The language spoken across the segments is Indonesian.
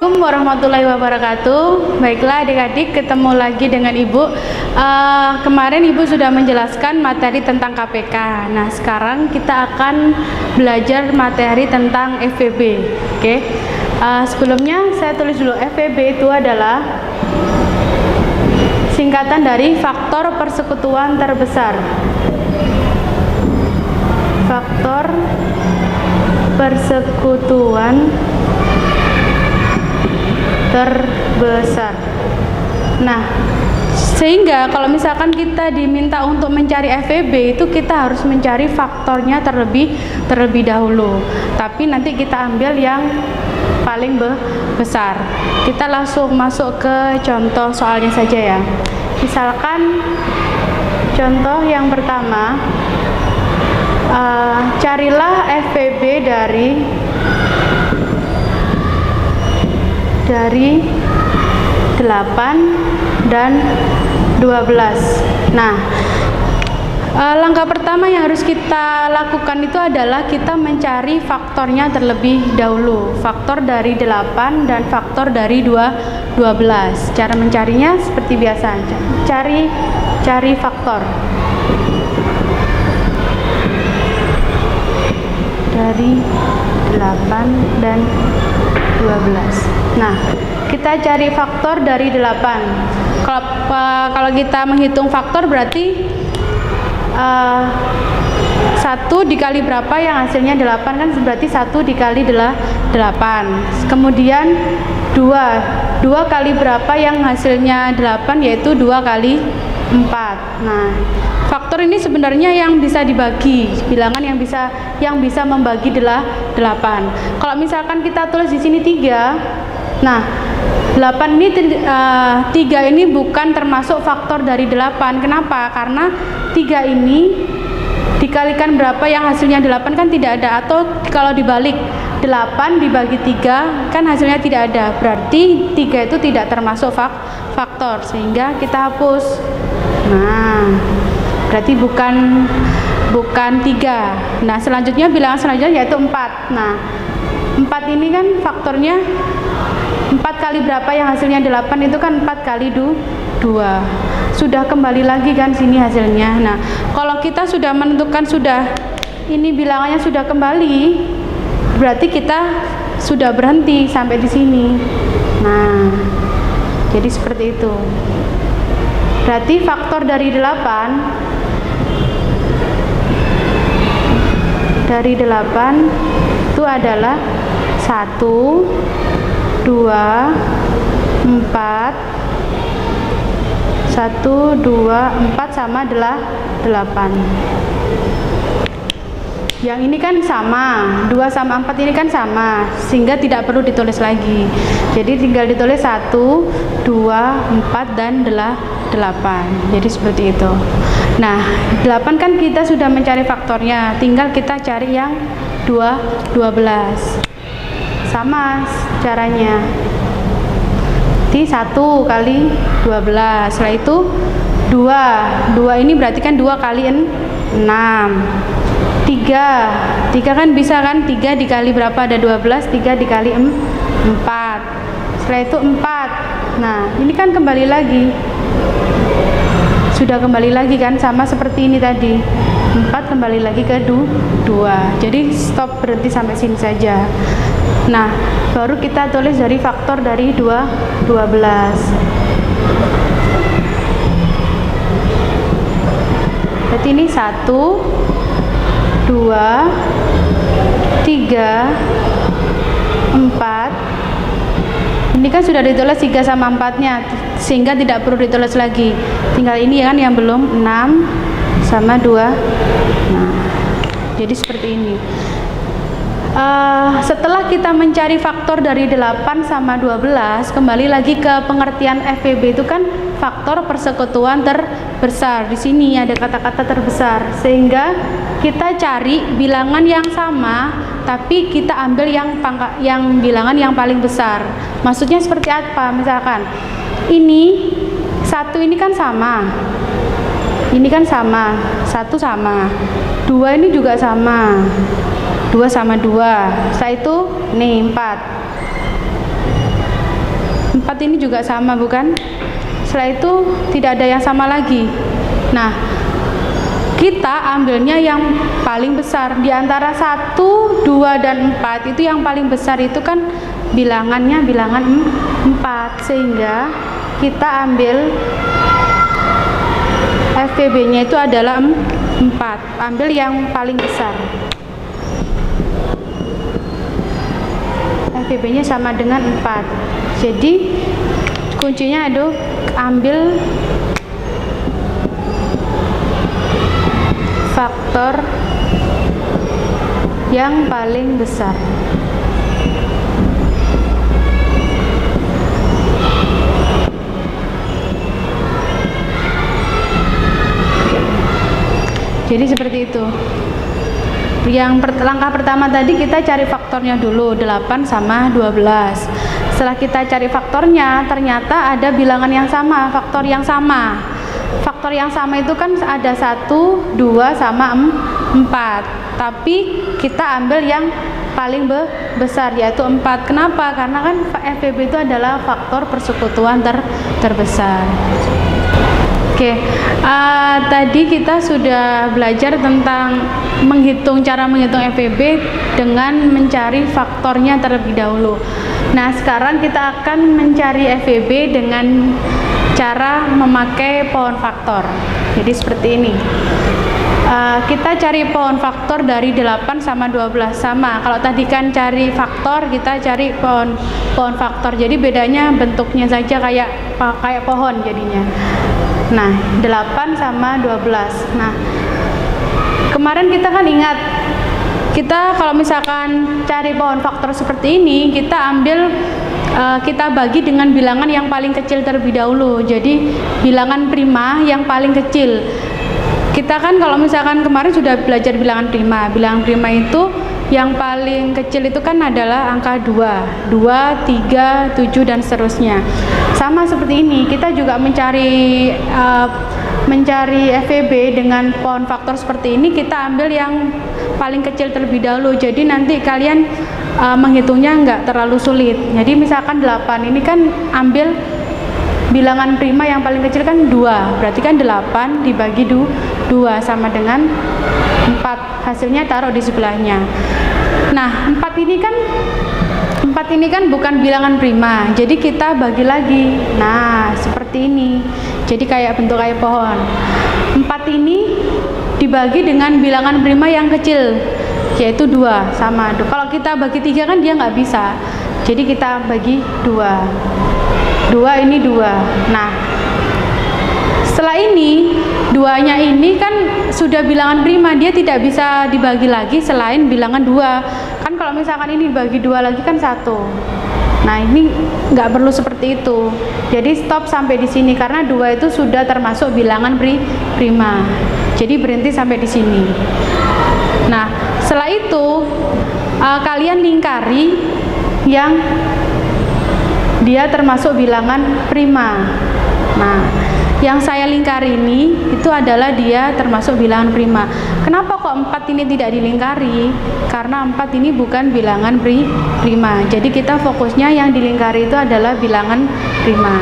Assalamualaikum warahmatullahi wabarakatuh. Baiklah adik-adik, ketemu lagi dengan Ibu. Kemarin Ibu sudah menjelaskan materi tentang KPK. Nah, sekarang kita akan belajar materi tentang FVB. Oke. Sebelumnya saya tulis dulu, FVB itu adalah singkatan dari faktor persekutuan terbesar. Faktor persekutuan terbesar. Nah, sehingga kalau misalkan kita diminta untuk mencari FVB, itu kita harus mencari faktornya terlebih dahulu. Tapi nanti kita ambil yang paling besar. Kita langsung masuk ke contoh soalnya saja ya. Misalkan contoh yang pertama, carilah FVB dari 8 dan 12. Nah, langkah pertama yang harus kita lakukan itu adalah kita mencari faktornya terlebih dahulu. Faktor dari 8 dan faktor dari 12. Cara mencarinya seperti biasa. Cari faktor dari 8 dan 12. Nah, kita cari faktor dari 8. Kalau kita menghitung faktor berarti 1 dikali berapa yang hasilnya 8 kan berarti 1 dikali 8. Kemudian 2 kali berapa yang hasilnya 8 yaitu 2 kali 4. Nah, faktor ini sebenarnya yang bisa dibagi, bilangan yang bisa membagi 8. Kalau misalkan kita tulis di sini 3, nah 8 ini 3 ini bukan termasuk faktor dari 8. Kenapa? Karena 3 ini dikalikan berapa yang hasilnya 8 kan tidak ada, atau kalau dibalik 8 dibagi 3 kan hasilnya tidak ada, berarti 3 itu tidak termasuk faktor, sehingga kita hapus. Nah, berarti bukan 3. Nah, selanjutnya bilangan selanjutnya yaitu 4. Nah, 4 ini kan faktornya 4 kali berapa yang hasilnya 8 itu kan 4 kali 2. Sudah kembali lagi kan sini hasilnya. Nah, kalau kita sudah menentukan ini bilangannya sudah kembali, berarti kita sudah berhenti sampai di sini. Nah, jadi seperti itu. Berarti faktor dari 8 itu adalah 1, 2, 4 sama 8. Yang ini kan sama, 2 sama 4 ini kan sama, sehingga tidak perlu ditulis lagi. Jadi tinggal ditulis 1, 2, 4 dan 8. Jadi seperti itu. Nah, 8 kan kita sudah mencari faktornya, tinggal kita cari yang 12. Sama caranya. Jadi 1 kali 12. Setelah itu 2 ini berarti kan 2 kali 6. 3 kan bisa kan, 3 dikali berapa ada 12, 3 dikali 4. Setelah itu 4. Nah, ini kan kembali lagi. Sudah kembali lagi kan, sama seperti ini tadi. 4 kembali lagi ke 2. Jadi stop, berhenti sampai sini saja. Nah, baru kita tulis dari faktor dari 12. Berarti ini 1, 2, 3, 4. Ini kan sudah ditulis 3 sama 4-nya, sehingga tidak perlu ditulis lagi. Tinggal ini kan yang belum, 6 sama 2. Nah, jadi seperti ini. Setelah kita mencari faktor dari 8 sama 12, kembali lagi ke pengertian FVB itu kan faktor persekutuan terbesar. Di sini ada kata-kata terbesar, sehingga kita cari bilangan yang sama, tapi kita ambil yang bilangan yang paling besar. Maksudnya seperti apa? Misalkan ini 1 ini kan sama, ini kan sama, 1 sama, 2 ini juga sama, 2 sama 2. Setelah itu nih 4. 4 ini juga sama, bukan? Setelah itu tidak ada yang sama lagi. Nah, kita ambilnya yang paling besar. Di antara 1, 2, dan 4 itu yang paling besar itu kan bilangannya bilangan 4, sehingga kita ambil FVB-nya itu adalah 4. Ambil yang paling besar. FVB-nya sama dengan 4. Jadi kuncinya itu ambil faktor yang paling besar. Jadi seperti itu. Langkah pertama tadi kita cari faktornya dulu, 8 sama 12. Setelah kita cari faktornya, ternyata ada bilangan yang sama, faktor yang sama. Faktor yang sama itu kan ada 1, 2, sama 4. Tapi kita ambil yang paling besar, yaitu 4. Kenapa? Karena kan FVB itu adalah faktor persekutuan terbesar. Oke, tadi kita sudah belajar tentang cara menghitung FVB dengan mencari faktornya terlebih dahulu. Nah, sekarang kita akan mencari FVB dengan cara memakai pohon faktor. Jadi seperti ini. Kita cari pohon faktor dari 8 sama 12 sama. Kalau tadi kan cari faktor, kita cari pohon faktor. Jadi bedanya bentuknya saja kayak pohon jadinya. Nah, 8 sama 12. Nah, kemarin kita kan ingat, kita kalau misalkan cari pohon faktor seperti ini, kita ambil, kita bagi dengan bilangan yang paling kecil terlebih dahulu. Jadi bilangan prima yang paling kecil. Kita kan kalau misalkan kemarin sudah belajar bilangan prima. Bilangan prima itu yang paling kecil itu kan adalah angka 2, 3, 7, dan seterusnya. Sama seperti ini, kita juga mencari FVB dengan pohon faktor seperti ini, kita ambil yang paling kecil terlebih dahulu. Jadi nanti kalian menghitungnya nggak terlalu sulit. Jadi misalkan 8 ini kan ambil bilangan prima yang paling kecil kan 2, berarti kan 8 dibagi 2 sama dengan 4, hasilnya taruh di sebelahnya. Nah, 4 ini kan bukan bilangan prima, jadi kita bagi lagi. Nah, seperti ini. Jadi bentuk kayak pohon. 4 ini dibagi dengan bilangan prima yang kecil, yaitu 2 sama. Kalau kita bagi 3 kan dia nggak bisa. Jadi kita bagi 2. 2 ini 2. Nah, setelah ini 2-nya ini kan sudah bilangan prima, dia tidak bisa dibagi lagi selain bilangan 2. Kan kalau misalkan ini dibagi 2 lagi kan 1. Nah, ini nggak perlu seperti itu. Jadi stop sampai di sini karena 2 itu sudah termasuk bilangan prima. Jadi berhenti sampai di sini. Nah, setelah itu kalian lingkari yang dia termasuk bilangan prima. Nah, yang saya lingkari ini itu adalah dia termasuk bilangan prima. Kenapa kok 4 ini tidak dilingkari? Karena 4 ini bukan bilangan prima. Jadi kita fokusnya yang dilingkari itu adalah bilangan prima.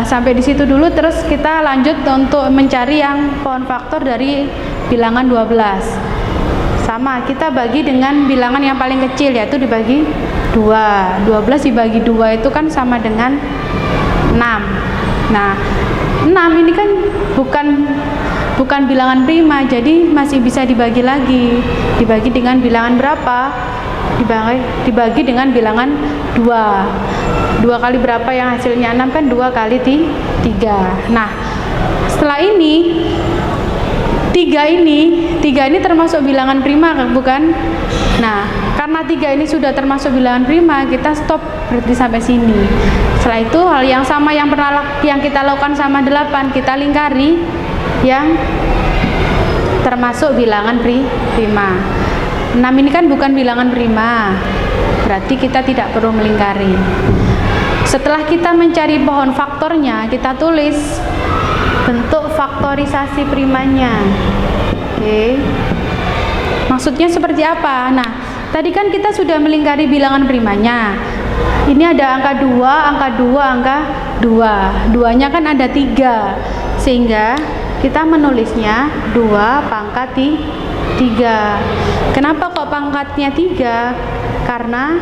Sampai di situ dulu, terus kita lanjut untuk mencari yang pohon faktor dari bilangan 12. Sama, kita bagi dengan bilangan yang paling kecil, yaitu dibagi 2. 12 dibagi 2 itu kan sama dengan 6. Nah, 6 ini kan bukan bilangan prima, jadi masih bisa dibagi lagi. Dibagi dengan bilangan berapa? Dibagi dengan bilangan 2. 2 kali berapa yang hasilnya 6 kan 2 kali 3. Nah, setelah ini 3 ini termasuk bilangan prima kan, bukan? Nah, karena 3 ini sudah termasuk bilangan prima, kita stop berarti sampai sini. Setelah itu hal yang sama yang kita lakukan sama 8, kita lingkari yang termasuk bilangan prima. 6 ini kan bukan bilangan prima, berarti kita tidak perlu melingkari. Setelah kita mencari pohon faktornya, kita tulis bentuk faktorisasi primanya. Oke. Maksudnya seperti apa? Nah, tadi kan kita sudah melingkari bilangan primanya. ini ada angka 2, angka 2, angka 2. Duanya kan ada 3. Sehingga kita menulisnya 2 pangkat 3. Kenapa kok pangkatnya 3? Karena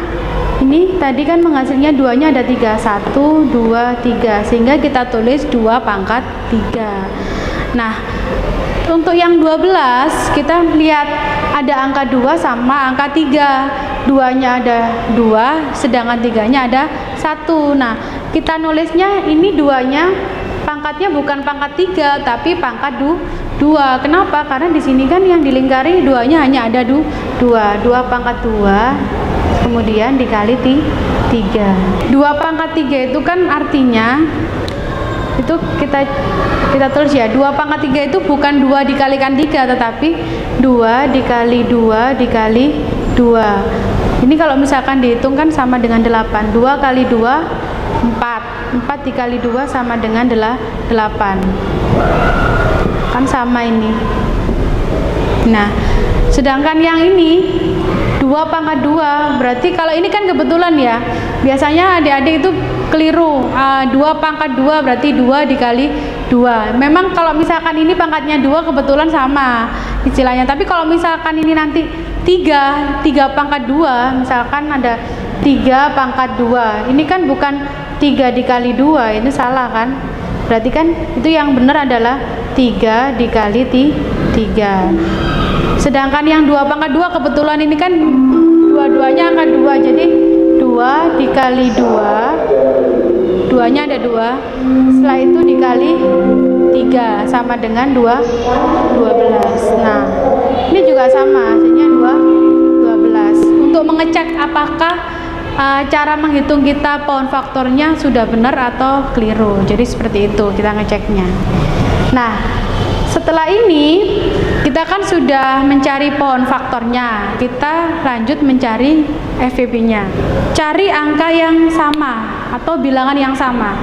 ini tadi kan menghasilnya duanya ada 3. 1, 2, 3. Sehingga kita tulis 2 pangkat 3. Nah, untuk yang 12 kita lihat ada angka 2 sama angka 3. Duanya ada 2, sedangkan 3-nya ada 1. Nah, kita nulisnya ini duanya pangkatnya bukan pangkat 3 tapi pangkat 2. Kenapa? Karena di sini kan yang dilingkari duanya hanya ada 2. 2 pangkat 2 kemudian dikali 3. 2 pangkat 3 itu kan artinya itu kita tulis ya, 2 pangkat 3 itu bukan 2 dikalikan 3 tetapi 2 dikali 2 dikali 2. Ini kalau misalkan dihitung kan sama dengan 8. 2 kali 2 4. 4 dikali 2 sama dengan 8. Kan sama ini. Nah, sedangkan yang ini 2 pangkat 2, berarti kalau ini kan kebetulan ya, biasanya adik-adik itu keliru. 2 pangkat 2 berarti 2 dikali 2. Memang kalau misalkan ini pangkatnya 2 kebetulan sama istilahnya, tapi kalau misalkan ini nanti 3 pangkat 2, misalkan ada 3 pangkat 2, ini kan bukan 3 dikali 2, ini salah kan? Berarti kan itu yang benar adalah 3 dikali 3. Sedangkan yang 2 pangkat 2 kebetulan ini kan dua-duanya angka 2, jadi 2 dikali 2, 2-nya ada 2, setelah itu dikali 3 sama dengan 12. Nah, ini juga sama, hasilnya 12. Untuk mengecek apakah cara menghitung kita pound faktornya sudah benar atau keliru, jadi seperti itu kita ngeceknya. Nah, setelah ini kita kan sudah mencari pound faktornya, kita lanjut mencari FVB-nya. Cari angka yang sama atau bilangan yang sama.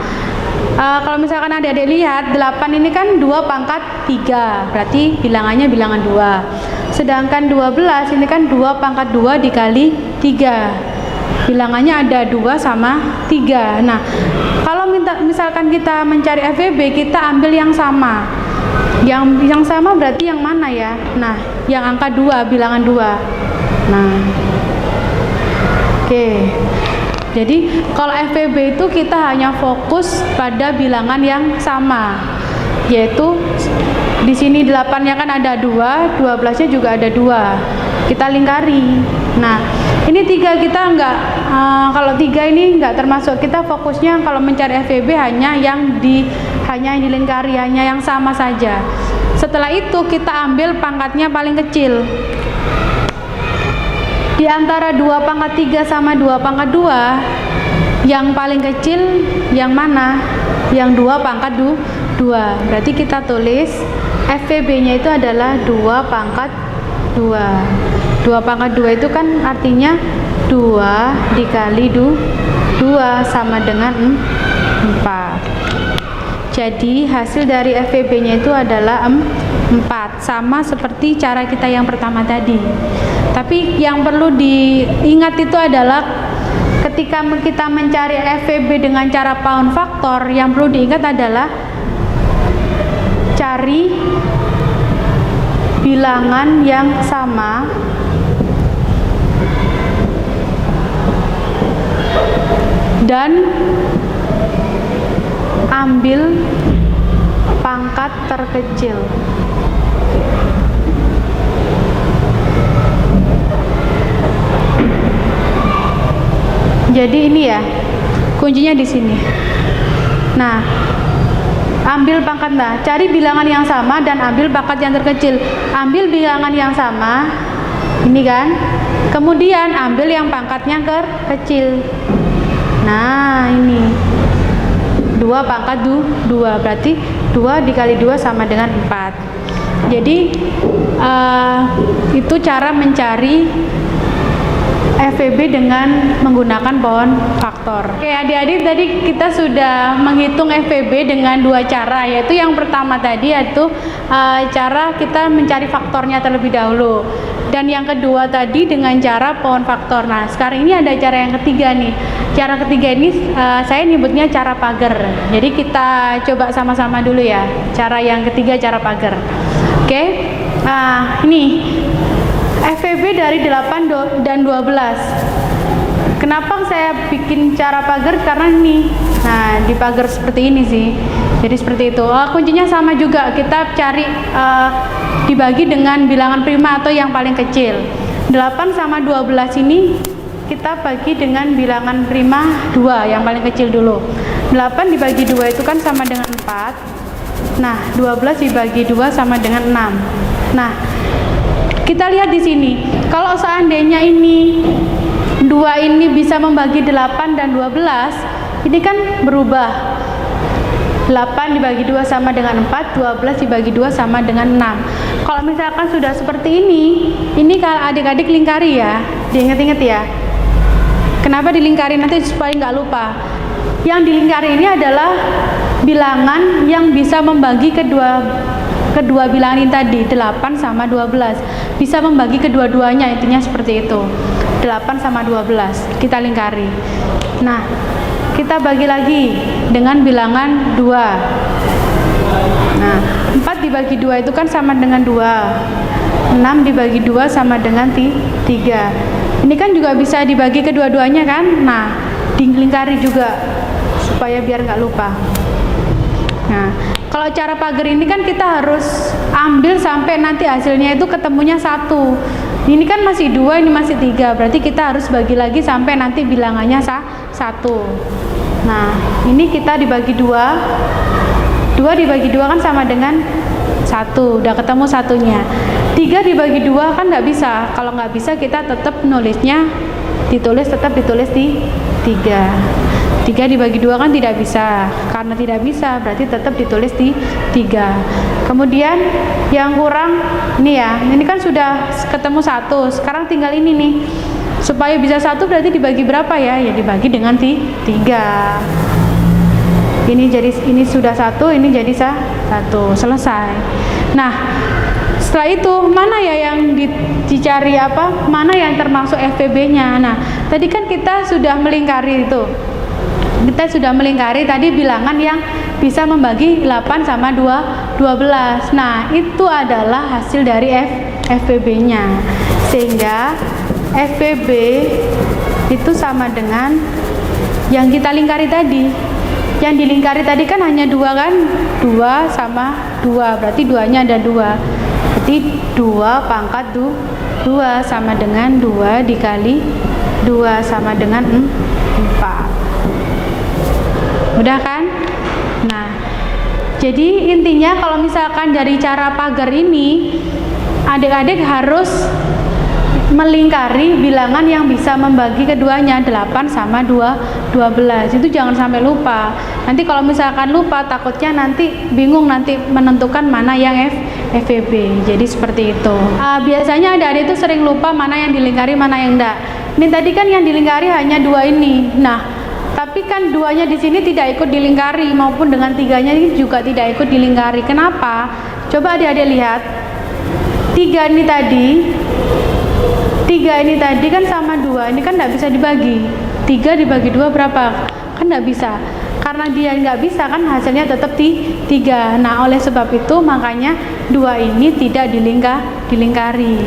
Kalau misalkan adik-adik lihat 8 ini kan 2 pangkat 3, berarti bilangannya bilangan 2. Sedangkan 12 ini kan 2 pangkat 2 dikali 3, bilangannya ada 2 sama 3. Nah, kalau misalkan kita mencari FVB, kita ambil yang sama. Yang sama berarti yang mana ya? Nah, yang angka 2, bilangan 2. Nah, oke. Jadi kalau FVB itu kita hanya fokus pada bilangan yang sama, yaitu di sini 8-nya kan ada 2, 12-nya juga ada 2. Kita lingkari. Nah, ini 3 kita enggak, kalau 3 ini enggak termasuk, kita fokusnya kalau mencari FVB hanya yang dilingkari, hanya yang sama saja. Setelah itu kita ambil pangkatnya paling kecil. Di antara 2 pangkat 3 sama 2 pangkat 2, yang paling kecil yang mana? Yang 2 pangkat 2. Berarti kita tulis FVB-nya itu adalah 2 pangkat 2. 2 pangkat 2 itu kan artinya 2 dikali 2 sama dengan 4. Jadi hasil dari FVB-nya itu adalah 4, sama seperti cara kita yang pertama tadi. Tapi yang perlu diingat itu adalah ketika kita mencari FVB dengan cara pound faktor, yang perlu diingat adalah cari bilangan yang sama dan ambil pangkat terkecil. Jadi ini ya, kuncinya di sini. Nah, ambil pangkat, cari bilangan yang sama dan ambil pangkat yang terkecil. Ambil bilangan yang sama, ini kan. Kemudian ambil yang pangkatnya kecil. Nah, ini 2 pangkat 2, berarti 2 dikali 2 sama dengan 4. Jadi itu cara mencari FVB dengan menggunakan pohon faktor. Oke adik-adik, tadi kita sudah menghitung FVB dengan dua cara, yaitu yang pertama tadi yaitu cara kita mencari faktornya terlebih dahulu, dan yang kedua tadi dengan cara pohon faktor. Nah sekarang ini ada cara yang ketiga nih. Cara ketiga ini saya nyebutnya cara pagar. Jadi kita coba sama-sama dulu ya, cara yang ketiga, cara pagar. Oke, nah ini FVB dari 8 dan 12. Kenapa saya bikin cara pagar? Karena ini, nah di pagar seperti ini sih. Jadi seperti itu. Kuncinya sama juga, kita cari dibagi dengan bilangan prima atau yang paling kecil. 8 sama 12 ini kita bagi dengan bilangan prima 2, yang paling kecil dulu. 8 dibagi 2 itu kan sama dengan 4. Nah, 12 dibagi 2 sama dengan 6. Nah, kita lihat di sini, kalau seandainya ini 2 ini bisa membagi 8 dan 12, ini kan berubah. 8 dibagi 2 sama dengan 4, 12 dibagi 2 sama dengan 6. Kalau misalkan sudah seperti ini kalau adik-adik lingkari ya, diingat-ingat ya. Kenapa dilingkari? Nanti supaya nggak lupa. Yang dilingkari ini adalah bilangan yang bisa membagi kedua bilangan ini tadi, 8 sama 12. Bisa membagi kedua-duanya, intinya seperti itu. 8 sama 12 kita lingkari. Nah, kita bagi lagi dengan bilangan 2. Nah, 4 dibagi 2 itu kan sama dengan 2. 6 dibagi 2 sama dengan 3. Ini kan juga bisa dibagi kedua-duanya kan? Nah, dilingkari juga supaya biar nggak lupa. Nah, kalau cara pagar ini kan kita harus ambil sampai nanti hasilnya itu ketemunya 1. Ini kan masih 2, ini masih 3. Berarti kita harus bagi lagi sampai nanti bilangannya 1. Nah, ini kita dibagi 2. 2 dibagi 2 kan sama dengan 1. Udah ketemu satunya. 3 dibagi 2 kan nggak bisa. Kalau nggak bisa kita tetap nulisnya tetap ditulis di 3. 3 dibagi 2 kan tidak bisa. Karena tidak bisa berarti tetap ditulis di 3. Kemudian yang kurang ini ya, ini kan sudah ketemu 1. Sekarang tinggal ini nih. Supaya bisa 1 berarti dibagi berapa ya? Ya dibagi dengan 3. Ini sudah 1, ini jadi 1. Selesai. Nah, setelah itu mana ya yang dicari apa? Mana yang termasuk FVB-nya? Nah, tadi kan kita sudah melingkari itu. Kita sudah melingkari tadi bilangan yang bisa membagi 8 sama 12. Nah, itu adalah hasil dari FVB-nya. Sehingga FVB itu sama dengan yang kita lingkari tadi. Yang dilingkari tadi kan hanya 2 kan? 2 sama 2. Berarti 2-nya ada 2. Berarti 2 pangkat 2 sama dengan 2 dikali 2 sama dengan 4. Mudah kan? Nah, jadi intinya kalau misalkan dari cara pagar ini, adik-adik harus melingkari bilangan yang bisa membagi keduanya, 8 sama 12. Itu jangan sampai lupa. Nanti kalau misalkan lupa, takutnya nanti bingung nanti menentukan mana yang FVB. Jadi seperti itu. Biasanya adik-adik itu sering lupa mana yang dilingkari, mana yang enggak. Ini tadi kan yang dilingkari hanya 2 ini. Nah, tapi kan 2-nya di sini tidak ikut dilingkari, maupun dengan 3-nya ini juga tidak ikut dilingkari. Kenapa? Coba adik-adik lihat. 3 ini tadi kan sama 2. Ini kan tidak bisa dibagi. 3 dibagi 2 berapa? Kan tidak bisa. Karena dia nggak bisa kan hasilnya tetap 3. Nah, oleh sebab itu makanya 2 ini tidak dilingkari.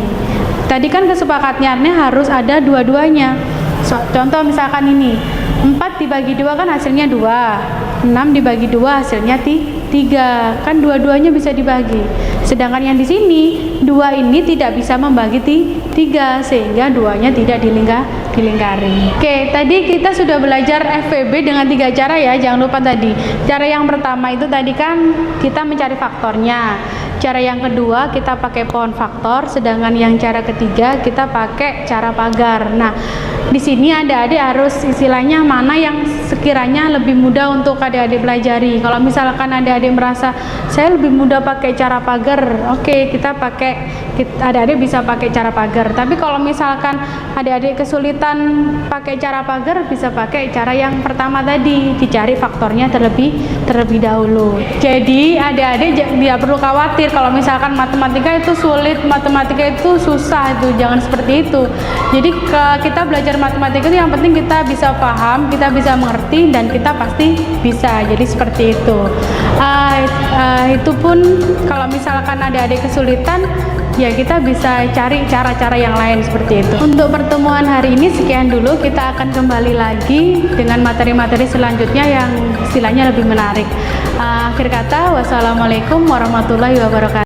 Tadi kan kesepakatannya harus ada dua-duanya. Contoh misalkan ini 4 dibagi 2 kan hasilnya 2. 6 dibagi 2 hasilnya 3. Kan dua-duanya bisa dibagi. Sedangkan yang di sini 2 ini tidak bisa membagi 3 sehingga 2-nya tidak dilingkari. Oke, tadi kita sudah belajar FVB dengan 3 cara ya. Jangan lupa tadi. Cara yang pertama itu tadi kan kita mencari faktornya. Cara yang kedua kita pakai pohon faktor, sedangkan yang cara ketiga kita pakai cara pagar. Nah, di sini adik-adik harus istilahnya mana yang sekiranya lebih mudah untuk adik-adik pelajari. Kalau misalkan adik-adik merasa saya lebih mudah pakai cara pagar, oke, adik-adik bisa pakai cara pagar. Tapi kalau misalkan adik-adik kesulitan kesulitan pakai cara pagar, bisa pakai cara yang pertama tadi, dicari faktornya terlebih dahulu. Jadi adik-adik tidak perlu khawatir kalau misalkan matematika itu sulit, matematika itu susah, itu jangan seperti itu. Jadi kita belajar matematika itu yang penting kita bisa paham, kita bisa mengerti, dan kita pasti bisa. Jadi seperti itu. Itu pun kalau misalkan adik-adik kesulitan, ya kita bisa cari cara-cara yang lain seperti itu. Untuk pertemuan hari ini sekian dulu, kita akan kembali lagi dengan materi-materi selanjutnya yang istilahnya lebih menarik. Akhir kata, wassalamualaikum warahmatullahi wabarakatuh.